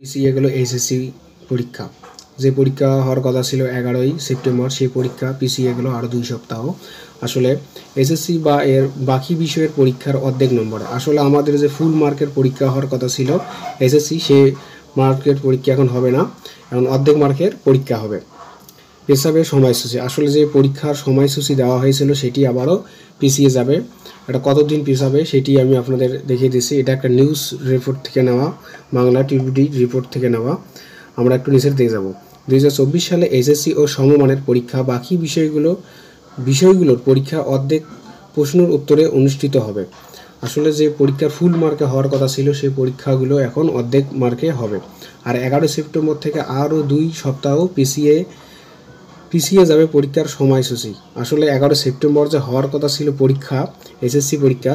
পিছিয়ে গেল এইচএসসি পরীক্ষা। যে পরীক্ষা হওয়ার কথা ছিল 11ই সেপ্টেম্বর, সেই পরীক্ষা পিছিয়ে গেল আরও 2 সপ্তাহ। আসলে এসএসসি বা এর বাকি বিষয়ের পরীক্ষার অর্ধেক নম্বরে, আসলে আমাদের যে ফুল মার্কের পরীক্ষা হওয়ার কথা ছিল এসএসসি, সে মার্কের পরীক্ষা এখন হবে না, এখন অর্ধেক মার্কের পরীক্ষা হবে। পেছাবে সময়সূচি, আসলে যে পরীক্ষার সময়সূচি দেওয়া হয়েছিল সেটি আবারও পিছিয়ে যাবে। এটা কতদিন পিছাবে সেটি আমি আপনাদের দেখিয়ে দিচ্ছি। এটা একটা নিউজ রিপোর্ট থেকে নেওয়া, বাংলা টিভিডি রিপোর্ট থেকে নেওয়া। আমরা একটু নিচের দিকে যাব। 2024 সালে এসএসসি ও সমমানের পরীক্ষা বাকি বিষয়গুলোর পরীক্ষা অর্ধেক প্রশ্নের উত্তরে অনুষ্ঠিত হবে। আসলে যে পরীক্ষার ফুল মার্কে হওয়ার কথা ছিল সেই পরীক্ষাগুলো এখন অর্ধেক মার্কে হবে। আর 11 সেপ্টেম্বর থেকে আরও 2 সপ্তাহ পিছিয়ে যাবে পরীক্ষার সময়সূচি। আসলে 11 সেপ্টেম্বর যে হওয়ার কথা ছিল পরীক্ষা, এসএসসি পরীক্ষা,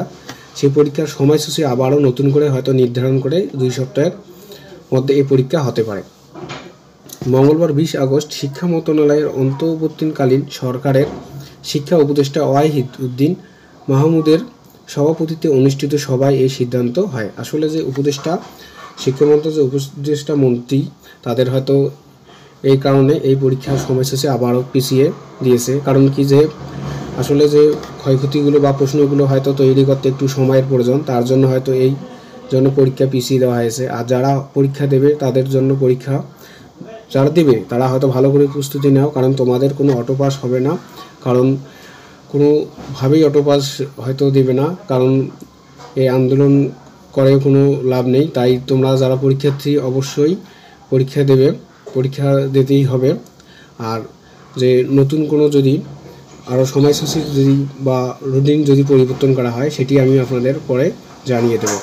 সেই পরীক্ষার সময়সূচি আবারও নতুন করে হয়তো নির্ধারণ করে 2 সপ্তাহের মধ্যে এই পরীক্ষা হতে পারে। মঙ্গলবার 20 আগস্ট শিক্ষা মন্ত্রণালয়ের অন্তর্বর্তীকালীন সরকারের শিক্ষা উপদেষ্টা ওয়াহিদ উদ্দিন মাহমুদের সভাপতিত্বে অনুষ্ঠিত সভায় এই সিদ্ধান্ত হয়। আসলে যে উপদেষ্টা, শিক্ষামন্ত্রীর যে উপদেষ্টা মন্ত্রী, তাদের হয়তো এই কারণে এই পরীক্ষার সময়সূচি আবারও পিছিয়ে দিয়েছে। কারণ কি, যে আসলে যে ক্ষয়ক্ষতিগুলো বা প্রশ্নগুলো হয়তো তৈরি করতে একটু সময়ের প্রয়োজন, তার জন্য হয়তো এই জন্য পরীক্ষা পিছিয়ে দেওয়া হয়েছে। আর যারা পরীক্ষা দেবে তাদের জন্য পরীক্ষা যারা দেবে তারা হয়তো ভালো করে প্রস্তুতি নাও, কারণ তোমাদের কোনো অটো পাস হবে না, কারণ কোনোভাবেই অটো পাস হয়তো দেবে না, কারণ এই আন্দোলন করে কোনো লাভ নেই। তাই তোমরা যারা পরীক্ষার্থী অবশ্যই পরীক্ষা দেবে, পরীক্ষা দিতেই হবে। আর যে নতুন কোনো যদি আরও সময়সূচি যদি বা রুটিন যদি পরিবর্তন করা হয় সেটি আমি আপনাদের পরে জানিয়ে দেব।